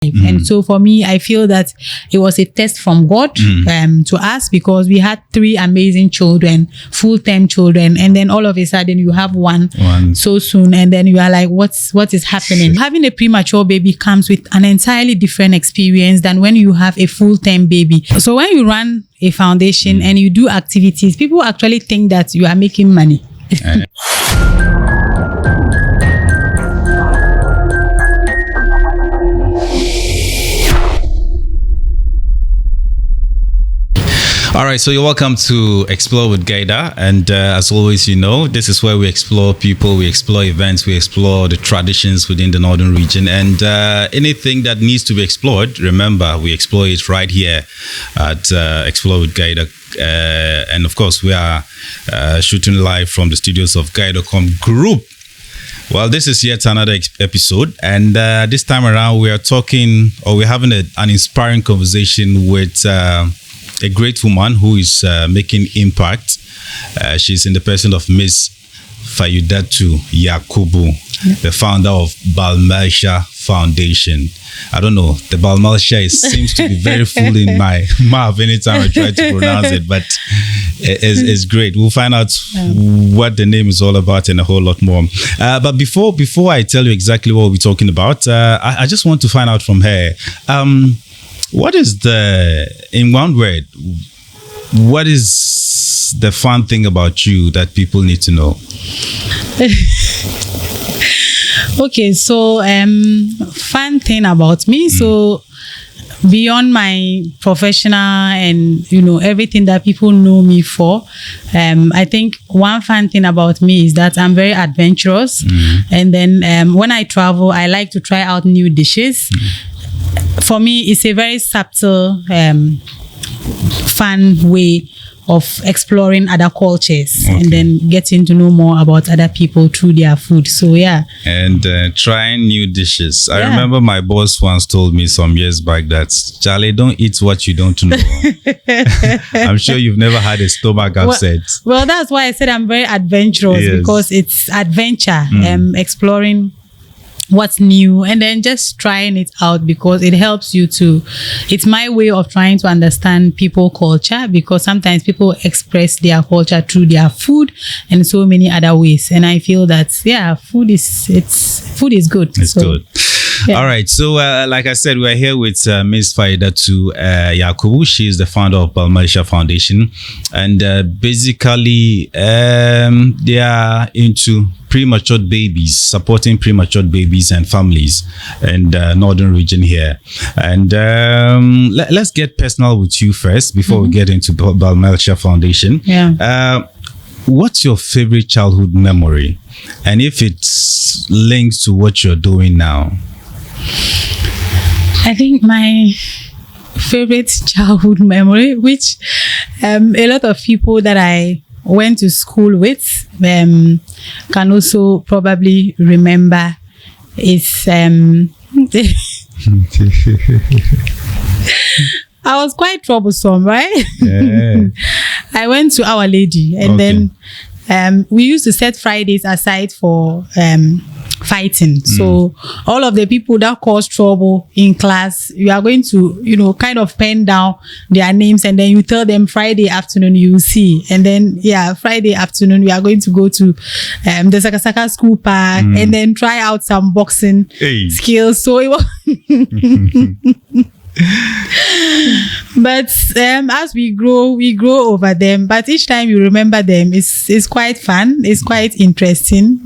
And so for me, I feel that it was a test from God to us, because we had 3 amazing children, full-term children, and then all of a sudden you have one so soon, and then you are like, what is happening? Having a premature baby comes with an entirely different experience than when you have a full-term baby. So when you run a foundation and you do activities, people actually think that you are making money. All right, so you're welcome to Explore with Gaida, and as always, you know, this is where we explore people, we explore events, we explore the traditions within the northern region, and anything that needs to be explored, remember, we explore it right here at Explore with Gaida. And of course, we are shooting live from the studios of Gaida.com Group. Well, this is yet another episode, and this time around we are talking, or we're having an inspiring conversation with a great woman who is making impact. She's in the person of Miss Fayudatu Yakubu, the founder of Balmalsha Foundation. I don't know, the Balmalsha seems to be very full in my mouth anytime I try to pronounce it, but it's great. We'll find out what the name is all about and a whole lot more. But before I tell you exactly what we're talking about, I just want to find out from her, what is in one word, what is the fun thing about you that people need to know? Okay, so fun thing about me. So beyond my professional and, you know, everything that people know me for, I think one fun thing about me is that I'm very adventurous. And then when I travel, I like to try out new dishes. For me, it's a very subtle, fun way of exploring other cultures and then getting to know more about other people through their food. So, yeah. And trying new dishes. I remember my boss once told me some years back that, Charlie, don't eat what you don't know. I'm sure you've never had a stomach upset. Well, that's why I said I'm very adventurous, because it's adventure, exploring what's new and then just trying it out, because it helps you to, it's my way of trying to understand people culture, because sometimes people express their culture through their food and so many other ways, and I feel that food is good. It's good. All right, so like I said, we're here with Ms. Fayudatu Yakubu. She is the founder of Balmalsha Foundation, and basically they are into premature babies, supporting premature babies and families in the northern region here. And let's get personal with you first before we get into Balmalsha Foundation. What's your favorite childhood memory, and if it's linked to what you're doing now? I think my favorite childhood memory, which a lot of people that I went to school with can also probably remember, is I was quite troublesome, right? I went to Our Lady, and then we used to set Fridays aside for fighting. So all of the people that cause trouble in class, you are going to, you know, kind of pen down their names, and then you tell them Friday afternoon you will see. And then Friday afternoon we are going to go to the Sakasaka school park and then try out some boxing skills. So it was but as we grow over them, but each time you remember them, it's quite fun, it's quite interesting,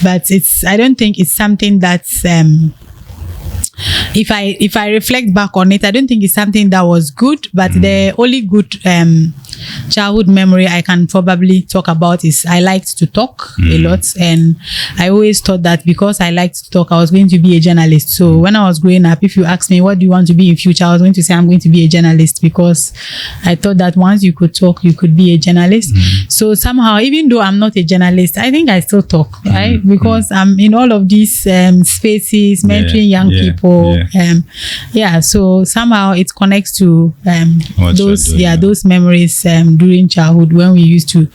but I don't think it's something that's if I reflect back on it, I don't think it's something that was good, but the only good childhood memory I can probably talk about is I liked to talk a lot, and I always thought that because I liked to talk, I was going to be a journalist. So when I was growing up, if you ask me what do you want to be in future, I was going to say I'm going to be a journalist, because I thought that once you could talk, you could be a journalist. So somehow, even though I'm not a journalist, I think I still talk, right? Because I'm in all of these spaces, mentoring young people. So somehow it connects to those memories during childhood when we used to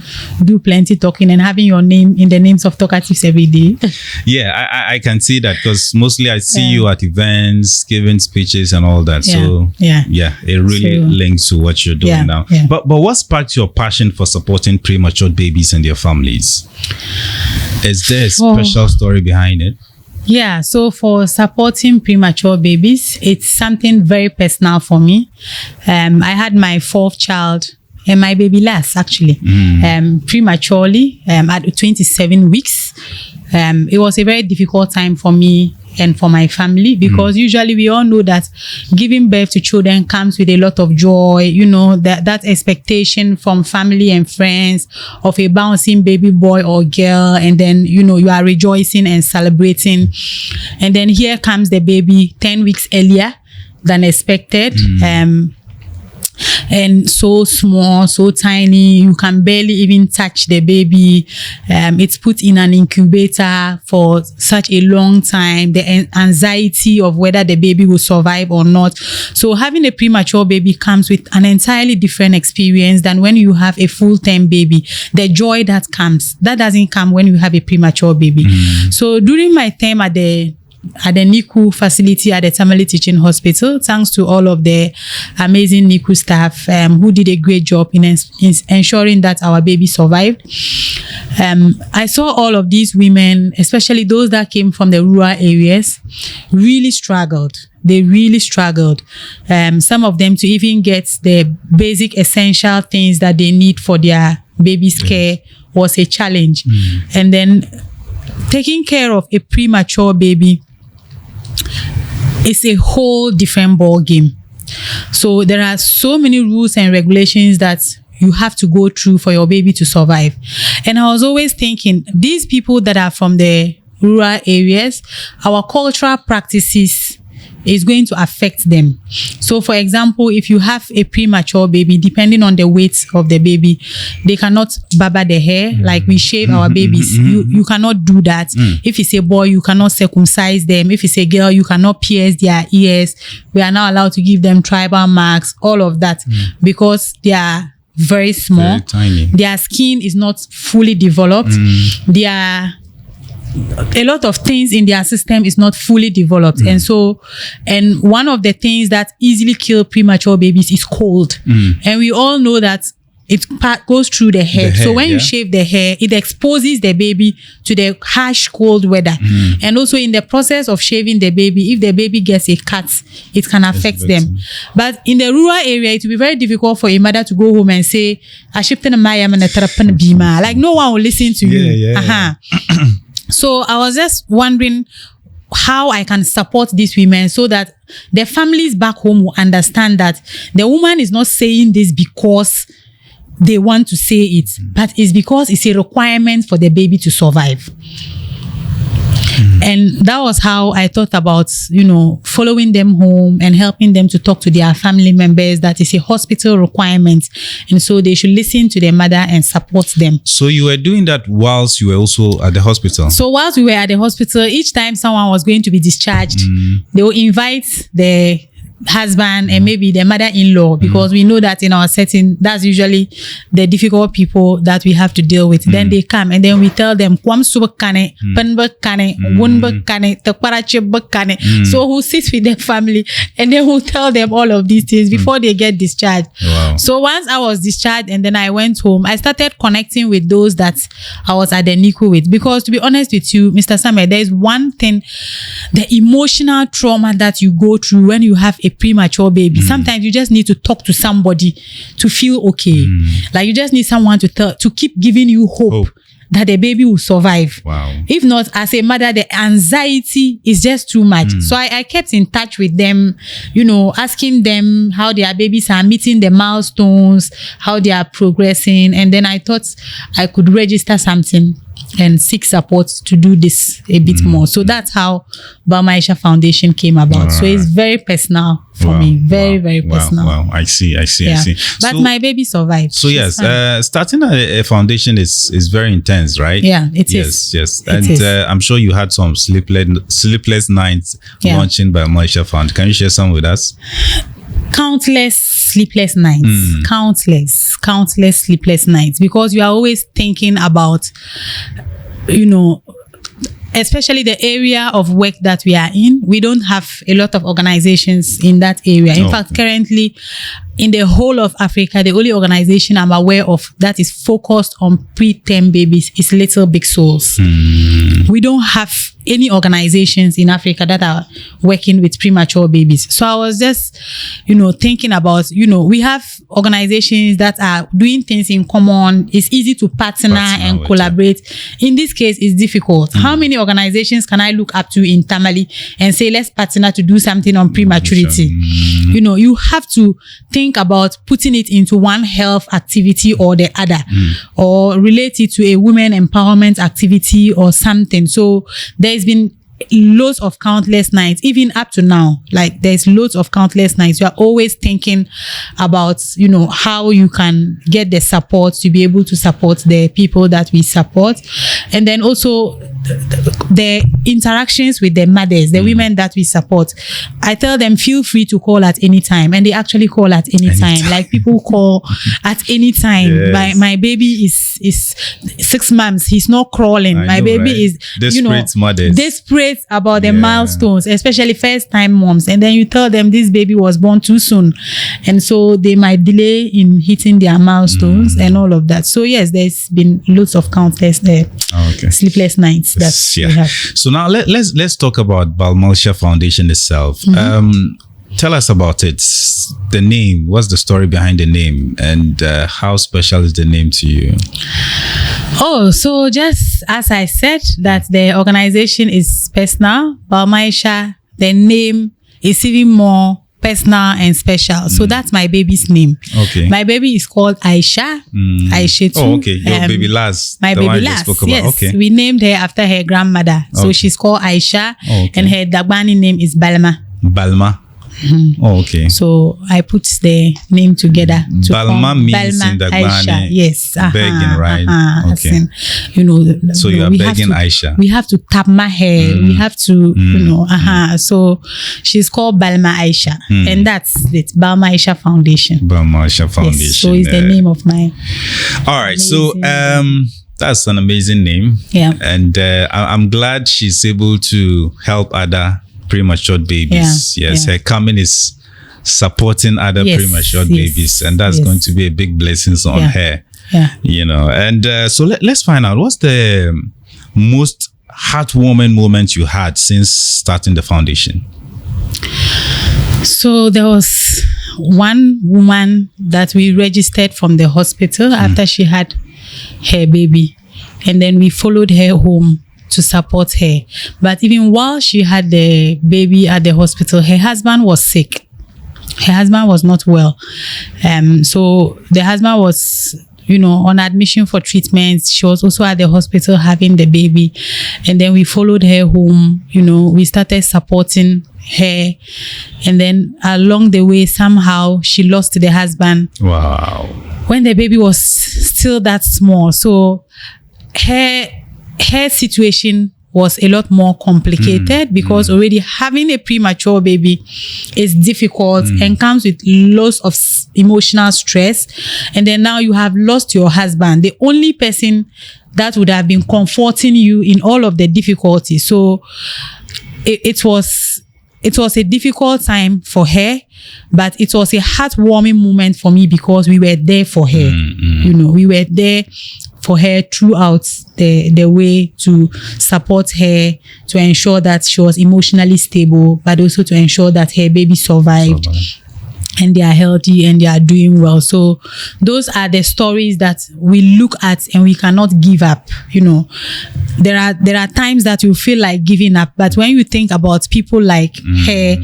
do plenty talking and having your name in the names of talkatives every day. Yeah, I can see that because mostly I see you at events, giving speeches and all that. So it really links to what you're doing now. Yeah. But what sparked your passion for supporting premature babies and their families? Is there a special story behind it? Yeah, so for supporting premature babies, it's something very personal for me. I had my 4th child and my baby last actually prematurely at 27 weeks. It was a very difficult time for me and for my family because usually we all know that giving birth to children comes with a lot of joy, you know, that expectation from family and friends of a bouncing baby boy or girl, and then you know you are rejoicing and celebrating, and then here comes the baby 10 weeks earlier than expected. And so small, so tiny, you can barely even touch the baby. It's put in an incubator for such a long time, the anxiety of whether the baby will survive or not. So having a premature baby comes with an entirely different experience than when you have a full-term baby. The joy that comes, that doesn't come when you have a premature baby. So during my time at the NICU facility at the Tamale Teaching Hospital, thanks to all of the amazing NICU staff who did a great job in ensuring that our baby survived. I saw all of these women, especially those that came from the rural areas, really struggled. They really struggled. Some of them to even get the basic essential things that they need for their baby's care was a challenge. And then taking care of a premature baby is a whole different ball game. So there are so many rules and regulations that you have to go through for your baby to survive. And I was always thinking, these people that are from the rural areas, our cultural practices is going to affect them. So for example, if you have a premature baby, depending on the weight of the baby, they cannot baba the hair like we shave our babies. You cannot do that. If it's a boy, you cannot circumcise them. If it's a girl, you cannot pierce their ears. We are not allowed to give them tribal marks, all of that, because they are very small. Very tiny. Their skin is not fully developed. A lot of things in their system is not fully developed. And one of the things that easily kill premature babies is cold. And we all know that it goes through the head. So when you shave the hair, it exposes the baby to the harsh cold weather. And also in the process of shaving the baby, if the baby gets a cut, it can affect them. But in the rural area, it will be very difficult for a mother to go home and say, like no one will listen to you. So I was just wondering how I can support these women so that their families back home will understand that the woman is not saying this because they want to say it, but it's because it's a requirement for the baby to survive. And that was how I thought about, you know, following them home and helping them to talk to their family members that it's a hospital requirement. And so they should listen to their mother and support them. So you were doing that whilst you were also at the hospital? So whilst we were at the hospital, each time someone was going to be discharged, they will invite the husband and maybe the mother-in-law, because we know that in our setting, that's usually the difficult people that we have to deal with. Then they come and then we tell them, so who sits with their family and then who tell them all of these things before they get discharged. So once I was discharged and then I went home, I started connecting with those that I was at the NICU with, because to be honest with you, Mr. Samuel, there is one thing, the emotional trauma that you go through when you have a premature baby. Sometimes you just need to talk to somebody to feel okay. Like you just need someone to keep giving you hope that the baby will survive. If not, as a mother, the anxiety is just too much. So I kept in touch with them, you know, asking them how their babies are meeting the milestones, how they are progressing. And then I thought I could register something and seek support to do this a bit more. So that's how Balmaisha Foundation came about. So it's very personal for me. Very personal. I see. But so, my baby survived. So yes, starting a foundation is very intense, right? Yeah, it is. Yes. And I'm sure you had some sleepless nights launching Balmaisha Foundation. Can you share some with us? countless sleepless nights, countless sleepless nights, because you are always thinking about, especially the area of work that we are in. We don't have a lot of organizations in that area. In fact, currently in the whole of Africa, the only organization I'm aware of that is focused on preterm babies is Little Big Souls. We don't have any organizations in Africa that are working with premature babies. So I was just, thinking about, we have organizations that are doing things in common. It's easy to partner and collaborate. In this case, it's difficult. How many organizations can I look up to in Tamale and say, let's partner to do something on prematurity? You have to think about putting it into one health activity or the other, or relate it to a women empowerment activity or something. So there's been loads of countless nights, even up to now. Like, there's loads of countless nights. You are always thinking about, how you can get the support to be able to support the people that we support. And then also the interactions with the mothers, the women that we support. I tell them, feel free to call at any time. And they actually call at any time. Like, people call at any time. Yes. My baby is 6 months. He's not crawling. My baby is, desperate mothers. Desperate about the milestones, especially first time moms. And then you tell them this baby was born too soon. And so they might delay in hitting their milestones and all of that. So yes, there's been lots of countless sleepless nights that we have. So now let's talk about Balmalsha Foundation itself. Tell us about it. The name. What's the story behind the name, and how special is the name to you? Oh, so just as I said, that the organization is personal, Balmalsha, the name is even more personal and special. So that's my baby's name. Okay. My baby is called Aisha. Aisha too. Oh, okay. Your baby Laz. My baby Laz. Yes. Okay. We named her after her grandmother. So she's called Aisha, and her Dagbani name is Balma. Balma. Oh, okay. So I put the name together to Balma means in Dagbani, Aisha. Yes. Begging, right? Okay. So you are begging Aisha. We have to tap my hair. We have to, So she's called Balma Aisha, and that's it. Balma Aisha Foundation. Balma Aisha Foundation. Yes, so it's the name of my. All right. So that's an amazing name. Yeah. And I'm glad she's able to help other premature babies. Her coming is supporting other premature babies, and that's going to be a big blessing on her. And so let's find out, what's the most heartwarming moment you had since starting the foundation? So there was one woman that we registered from the hospital after she had her baby, and then we followed her home to support her. But even while she had the baby at the hospital, her husband was sick. Her husband was not well. So the husband was, on admission for treatment. She was also at the hospital having the baby. And then we followed her home. We started supporting her. And then along the way, somehow she lost the husband. Wow. When the baby was still that small. So her situation was a lot more complicated because already having a premature baby is difficult and comes with lots of emotional stress. And then now you have lost your husband, the only person that would have been comforting you in all of the difficulties. So it was a difficult time for her, but it was a heartwarming moment for me because we were there for her. We were there for her throughout the way to support her, to ensure that she was emotionally stable, but also to ensure that her baby survived. And they are healthy and they are doing well. So those are the stories that we look at and we cannot give up. There are times that you feel like giving up, but when you think about people like her,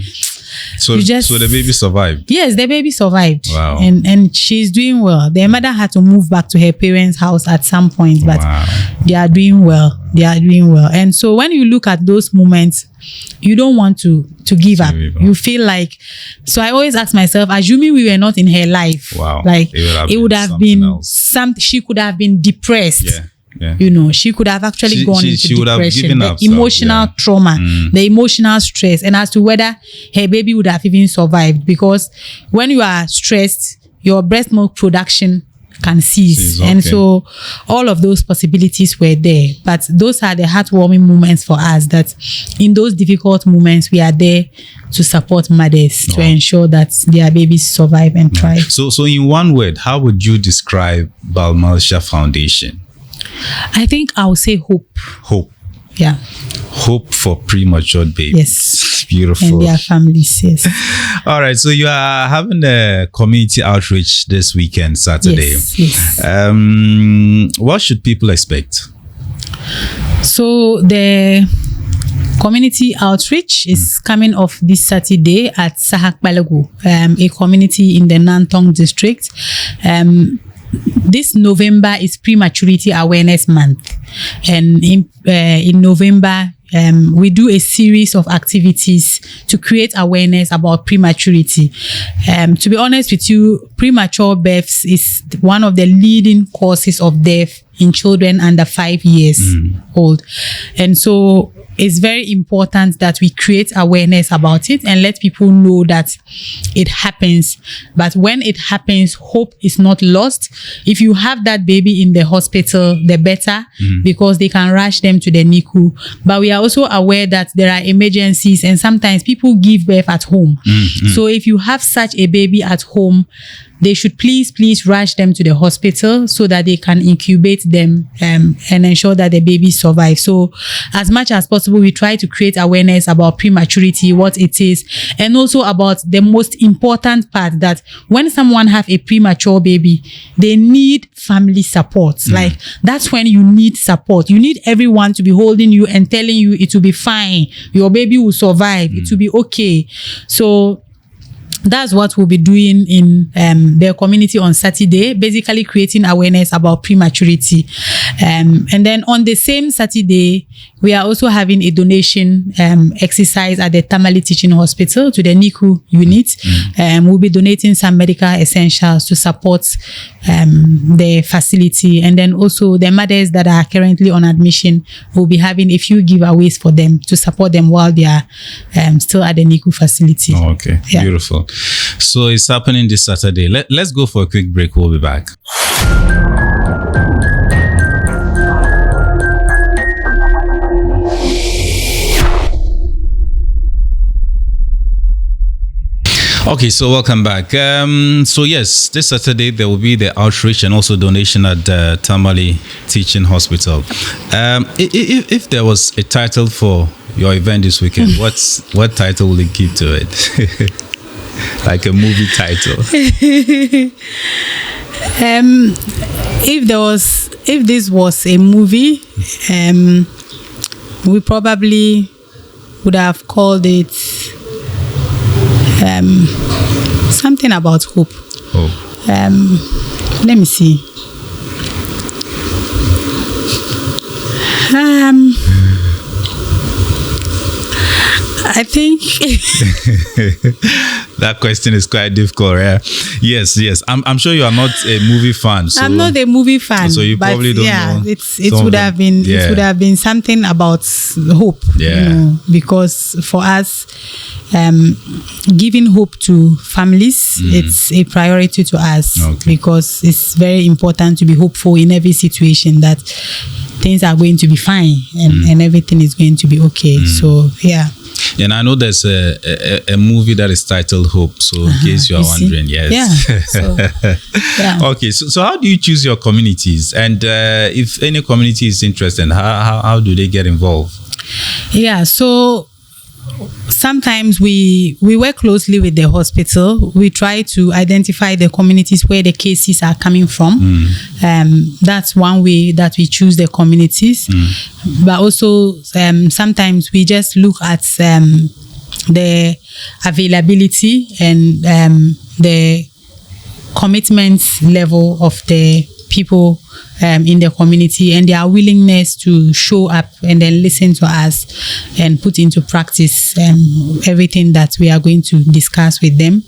so the baby survived. Yes, the baby survived. Wow. And she's doing well. Their mother had to move back to her parents' house at some point, but they are doing well. And so when you look at those moments, you don't want to give up. You feel like, so I always ask myself, assuming we were not in her life, like it would have been she could have been depressed. she could have actually gone into she would have depression, given the up, emotional trauma, the emotional stress, and as to whether her baby would have even survived. Because when you are stressed, your breast milk production can cease. And so all of those possibilities were there. But those are the heartwarming moments for us, that in those difficult moments, we are there to support mothers to ensure that their babies survive and thrive. So in one word, how would you describe Balmalsha Foundation? I think I would say hope. Hope. Yeah. Hope for premature babies. Yes. Beautiful. And their families, yes. All right. So you are having a community outreach this weekend, Saturday. Yes. What should people expect? So the community outreach is coming off this Saturday at Sahak Balagu, a community in the Nantong district. This November is Prematurity Awareness Month, and in November we do a series of activities to create awareness about prematurity. To be honest with you, premature births is one of the leading causes of death in children under 5 years old, and so it's very important that we create awareness about it and let people know that it happens. But when it happens, hope is not lost. If you have that baby in the hospital, the better, because they can rush them to the NICU. But we are also aware that there are emergencies, and sometimes people give birth at home. So if you have such a baby at home, they should please rush them to the hospital so that they can incubate them and ensure that the baby survives. So as much as possible, we try to create awareness about prematurity, what it is, and also about the most important part, that when someone have a premature baby, they need family support. Like, that's when you need support. You need everyone to be holding you and telling you it will be fine. Your baby will survive. It will be okay. So that's what we'll be doing in the community on Saturday, basically creating awareness about prematurity. And then on the same Saturday, we are also having a donation exercise at the Tamale Teaching Hospital to the NICU unit. We'll be donating some medical essentials to support the facility. And then also the mothers that are currently on admission, will be having a few giveaways for them to support them while they are still at the NICU facility. Oh, okay. Yeah. Beautiful. So it's happening this Saturday. Let's go for a quick break. We'll be back. Okay, so welcome back. So yes, this Saturday there will be the outreach and also donation at the Tamale Teaching Hospital. If there was a title for your event this weekend, what title will you give to it? Like a movie title. If this was a movie, we probably would have called it something about hope. Let me see. I think that question is quite difficult. Yeah? Yes. I'm sure you are not a movie fan. So I'm not a movie fan. So you probably don't know. It would have been it would have been something about hope. Yeah. Because for us, giving hope to families, it's a priority to us. Because it's very important to be hopeful in every situation, that things are going to be fine and everything is going to be okay. So yeah. And I know there's a movie that is titled Hope. So in case you are wondering, yes. Yeah. So, yeah. Okay. So how do you choose your communities? And if any community is interested, how do they get involved? Yeah. So sometimes we work closely with the hospital. We try to identify the communities where the cases are coming from. That's one way that we choose the communities. But also sometimes we just look at the availability and the commitment level of the people in the community, and their willingness to show up and then listen to us and put into practice everything that we are going to discuss with them.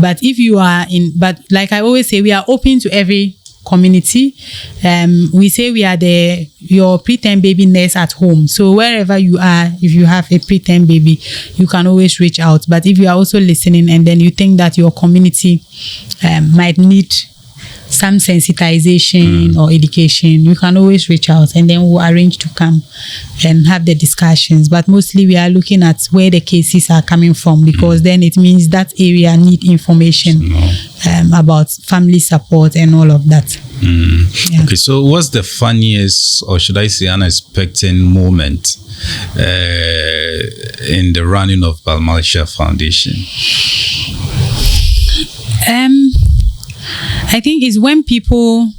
But if you are but like I always say, we are open to every community. We say we are your preterm baby nurse at home. So wherever you are, if you have a preterm baby, you can always reach out. But if you are also listening and then you think that your community might need some sensitization or education, you can always reach out and then we'll arrange to come and have the discussions. But mostly we are looking at where the cases are coming from, because then it means that area need information about family support and all of that. Yeah. Okay, so what's the funniest, or should I say unexpected moment in the running of Premature Foundation? I think it's when people.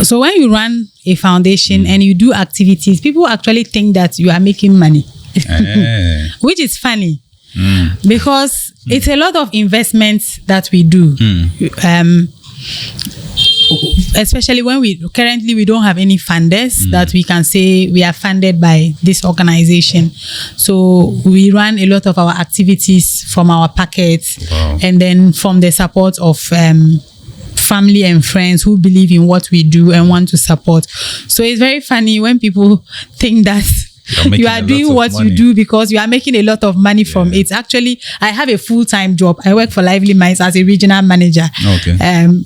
So when you run a foundation and you do activities, people actually think that you are making money, which is funny because it's a lot of investments that we do. Especially when we don't have any funders that we can say we are funded by this organization. So we run a lot of our activities from our pockets, and then from the support of family and friends who believe in what we do and want to support. So it's very funny when people think that you are doing what you do because you are making a lot of money from it. Actually, I have a full-time job. I work for Lively Minds as a regional manager,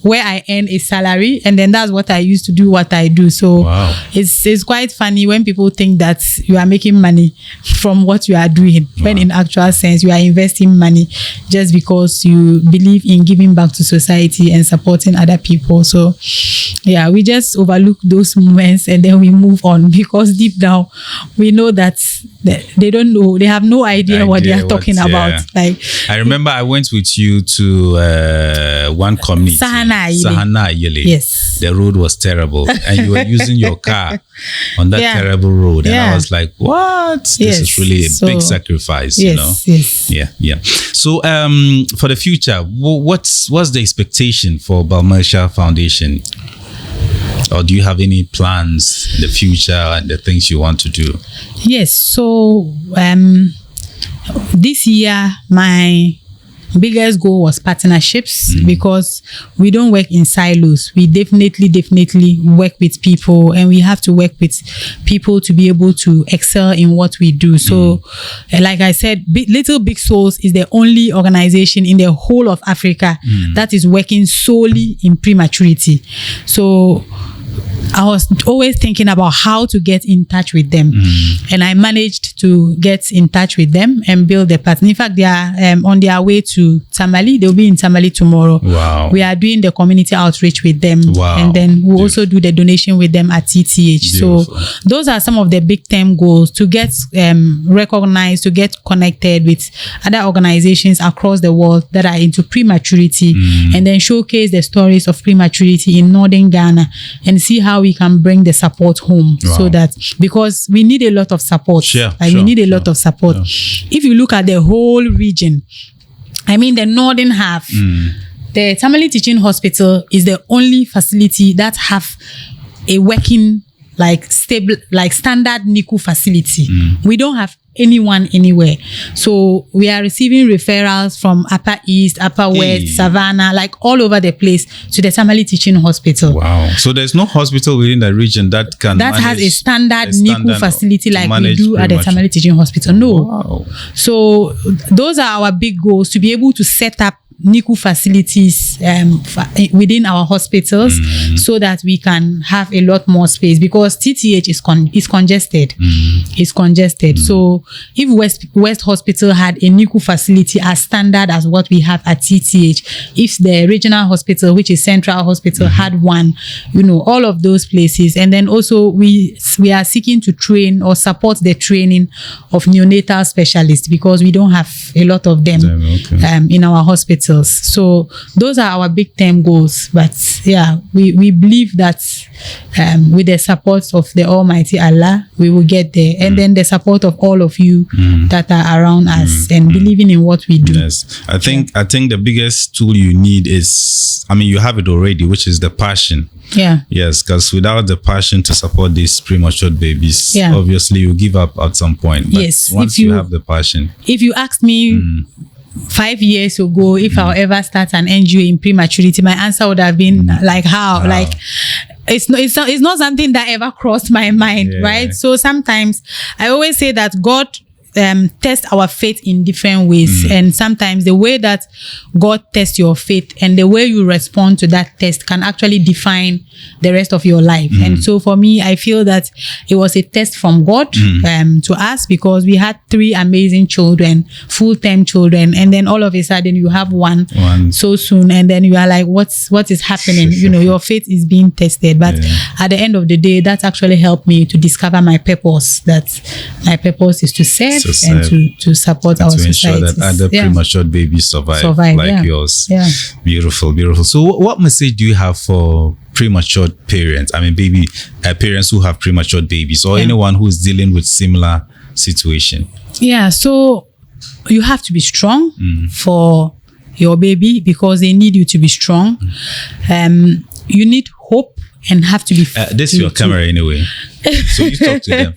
where I earn a salary, and then that's what I use to do what I do. So it's quite funny when people think that you are making money from what you are doing, when in actual sense you are investing money just because you believe in giving back to society and supporting other people. So yeah, we just overlook those moments and then we move on, because deep down we know that they don't know, they have no idea what they are talking about. Like, I remember I went with you to one community, Sahana Yele. Yes, the road was terrible and you were using your car on that terrible road, and I was like, what? This is really a big sacrifice. Yes. Yeah. So for the future, what's the expectation for Premature Foundation? Or do you have any plans in the future and the things you want to do? Yes. So this year, my biggest goal was partnerships, because we don't work in silos. We definitely work with people, and we have to work with people to be able to excel in what we do. So like I said, Little Big Souls is the only organization in the whole of Africa that is working solely in prematurity. So I was always thinking about how to get in touch with them, and I managed to get in touch with them and build a partner. In fact, they are on their way to Tamale. They'll be in Tamale tomorrow. Wow. We are doing the community outreach with them, and then we'll also do the donation with them at TTH. Beautiful. So those are some of the big term goals, to get recognized, to get connected with other organizations across the world that are into prematurity, and then showcase the stories of prematurity in northern Ghana and see how we can bring the support home. So that, because we need a lot of support. We need a lot of support. If you look at the whole region, I mean the northern half, the Tamale Teaching Hospital is the only facility that have a working, stable, standard NICU facility. We don't have anyone anywhere. So we are receiving referrals from Upper East, Upper West, Savannah, all over the place, to the Tamale Teaching Hospital. Wow. So there's no hospital within the region that has a standard NICU facility like we do at the Tamale Teaching Hospital. No. Wow. So those are our big goals, to be able to set up NICU facilities within our hospitals, so that we can have a lot more space, because TTH is congested. It's congested. So if West Hospital had a NICU facility as standard as what we have at TTH, if the regional hospital, which is Central Hospital, had one, all of those places. And then also we are seeking to train or support the training of neonatal specialists, because we don't have a lot of them in our hospitals. So those are our big term goals. But yeah, we believe that with the support of the Almighty Allah, we will get there. And then the support of all of you that are around us and believing in what we do. Yes. I think the biggest tool you need is, you have it already, which is the passion. Yeah. Yes, because without the passion to support these premature babies, obviously you give up at some point. But once you have the passion. If you ask me, 5 years ago, if I'll ever start an NGO in prematurity, my answer would have been like, how? Wow. Like, it's not something that ever crossed my mind, right? So sometimes I always say that God test our faith in different ways, and sometimes the way that God tests your faith and the way you respond to that test can actually define the rest of your life. And so for me, I feel that it was a test from God to us, because we had 3 amazing children, full-time children, and then all of a sudden you have one so soon, and then you are like, what is happening? You know, your faith is being tested. But at the end of the day, that actually helped me to discover my purpose. That my purpose is to serve and to support our society. To ensure that other premature babies survive like yours. Yeah. Beautiful. So what message do you have for premature parents? I mean, parents who have premature babies, or anyone who is dealing with similar situation? Yeah, so you have to be strong for your baby, because they need you to be strong. You need hope and have to be... this is your camera anyway. So you talk to them.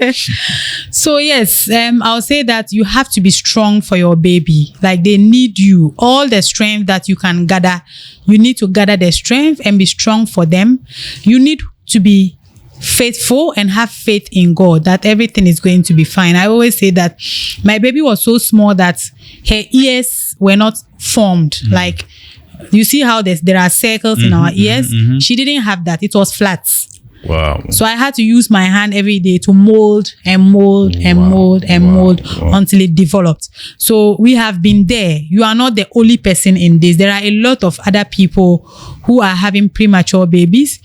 So yes, I'll say that you have to be strong for your baby. Like, they need you. All the strength that you can gather, you need to gather the strength and be strong for them. You need to be faithful and have faith in God that everything is going to be fine. I always say that my baby was so small that her ears were not formed. Like, you see how there are circles in our ears? She didn't have that. It was flat. Wow. So I had to use my hand every day to mold and mold and mold and mold until it developed. So we have been there. You are not the only person in this. There are a lot of other people who are having premature babies.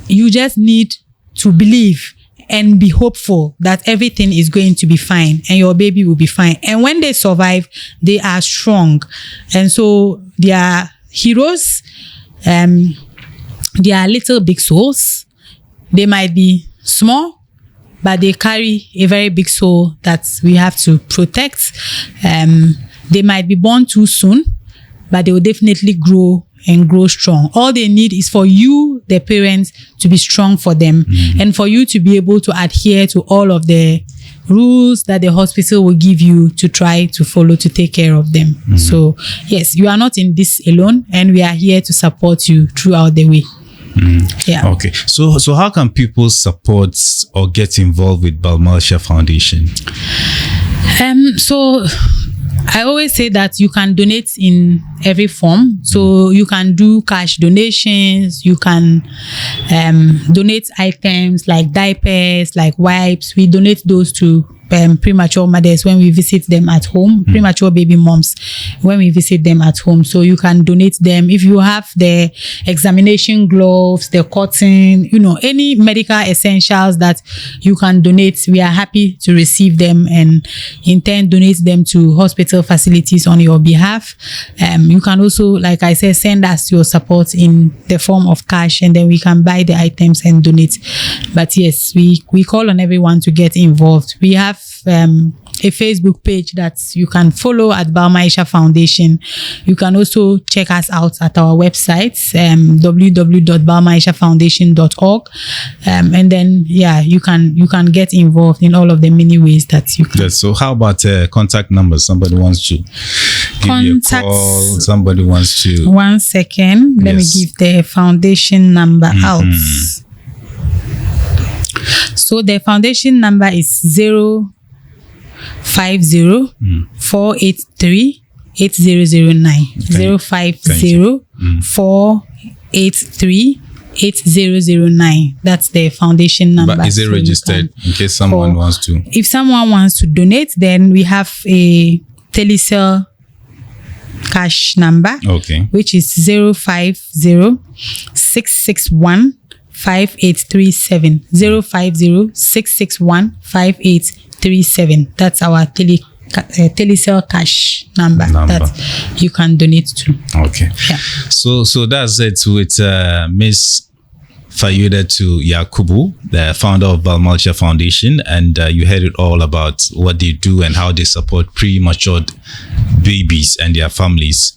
You just need to believe and be hopeful that everything is going to be fine and your baby will be fine. And when they survive, they are strong. And so they are heroes. They are little big souls. They might be small, but they carry a very big soul that we have to protect. They might be born too soon, but they will definitely grow and grow strong. All they need is for you, the parents, to be strong for them, and for you to be able to adhere to all of the rules that the hospital will give you to try to follow to take care of them. So yes, you are not in this alone, and we are here to support you throughout the way. Yeah. Okay. So how can people support or get involved with Balmalcia Foundation? So I always say that you can donate in every form. So you can do cash donations. You can donate items like diapers, like wipes. We donate those to premature mothers when we visit them at home, premature baby moms when we visit them at home. So you can donate them. If you have the examination gloves, the cotton, any medical essentials that you can donate, we are happy to receive them and in turn donate them to hospital facilities on your behalf. You can also, like I said, send us your support in the form of cash, and then we can buy the items and donate. But yes, we call on everyone to get involved. We have a Facebook page that you can follow at Balmalcia Foundation. You can also check us out at our website, www.balmalciafoundation.org, and then you can get involved in all of the many ways that you can. Yes, so how about contact numbers? Somebody wants to give you a call. Somebody wants to. 1 second. Let me give the foundation number out. So the foundation number is 050-483-8009. 050-483-8009. That's the foundation number. But is it registered in case someone wants to? If someone wants to donate, then we have a telecell cash number, which is 050-661-5837. 050-661-5837. That's our telecell cash number that you can donate to. Okay. Yeah. So that's it with Miss Fayudetu Yakubu, the founder of Balmalcia Foundation, and you heard it all about what they do and how they support premature babies and their families.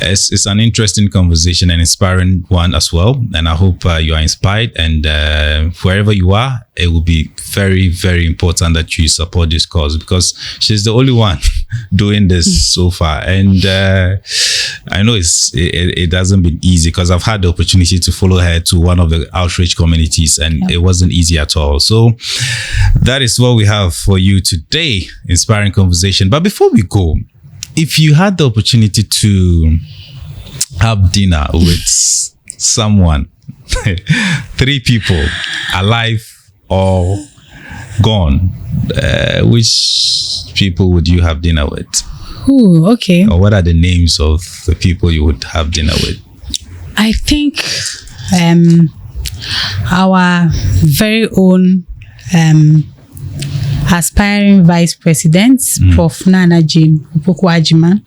It's an interesting conversation, an inspiring one as well, and I hope you are inspired, and wherever you are, it will be very, very important that you support this cause, because she's the only one doing this so far. And I know it hasn't been easy, because I've had the opportunity to follow her to one of the outreach communities, and it wasn't easy at all. So that is what we have for you today, inspiring conversation. But before we go, if you had the opportunity to have dinner with someone, 3 people, alive or gone, which people would you have dinner with? Ooh, okay. Or what are the names of the people you would have dinner with? I think our very own aspiring vice president, Prof. Nana Jane Opoku-Agyeman,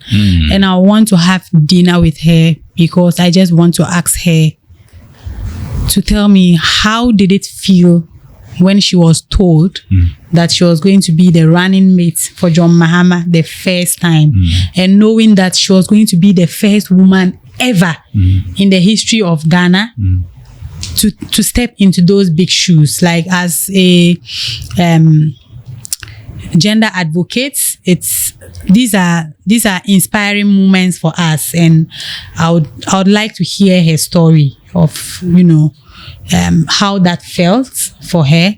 and I want to have dinner with her because I just want to ask her to tell me, how did it feel when she was told that she was going to be the running mate for John Mahama the first time, and knowing that she was going to be the first woman ever in the history of Ghana to step into those big shoes, like as a gender advocates. These are inspiring moments for us, and I would like to hear her story of how that felt for her.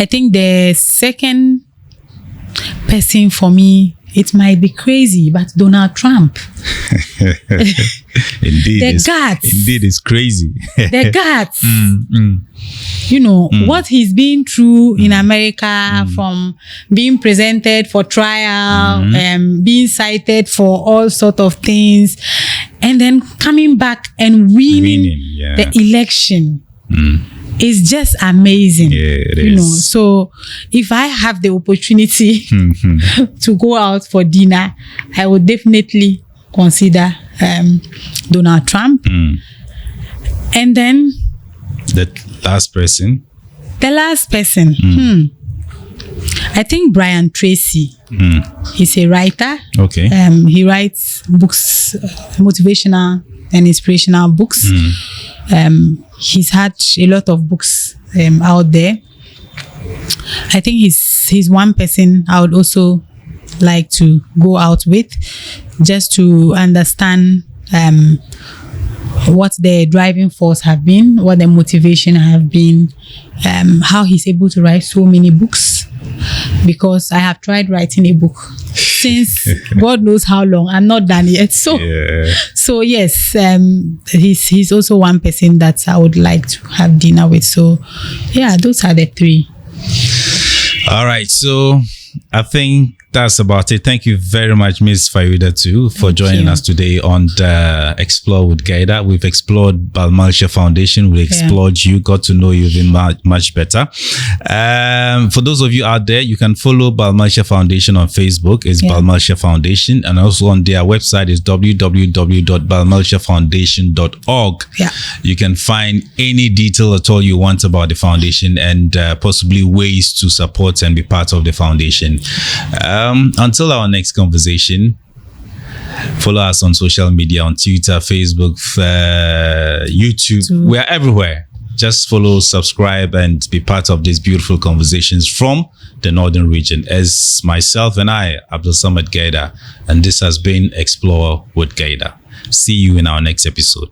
I think the second person for me, it might be crazy, but Donald Trump. Indeed, it's crazy. The guts. What he's been through in America, from being presented for trial, being cited for all sort of things, and then coming back and winning the election. It's just amazing. Yeah, it is. So if I have the opportunity to go out for dinner, I would definitely consider Donald Trump. And then the last person, I think Brian Tracy. He's a writer. Okay. He writes books, motivational and inspirational books. He's had a lot of books out there. I think he's one person I would also like to go out with, just to understand what the driving force have been, what the motivation have been, how he's able to write so many books. Because I have tried writing a book since God knows how long. I'm not done yet. So yes, he's also one person that I would like to have dinner with. So yeah, those are the 3. All right. So I think that's about it. Thank you very much, Ms. Farida, too, for joining us today on the Explore with Gaida. We've explored Balmalsha Foundation. We explored you, got to know you even much better. For those of you out there, you can follow Balmalsha Foundation on Facebook. It's Balmalsha Foundation. And also on their website is www.balmalshafoundation.org. You can find any detail at all you want about the foundation, and possibly ways to support and be part of the foundation. Until our next conversation, follow us on social media, on Twitter, Facebook, YouTube. We're everywhere. Just follow, subscribe, and be part of these beautiful conversations from the Northern region. As myself and I, Abdul Samad Gaida, and this has been Explore with Gaida. See you in our next episode.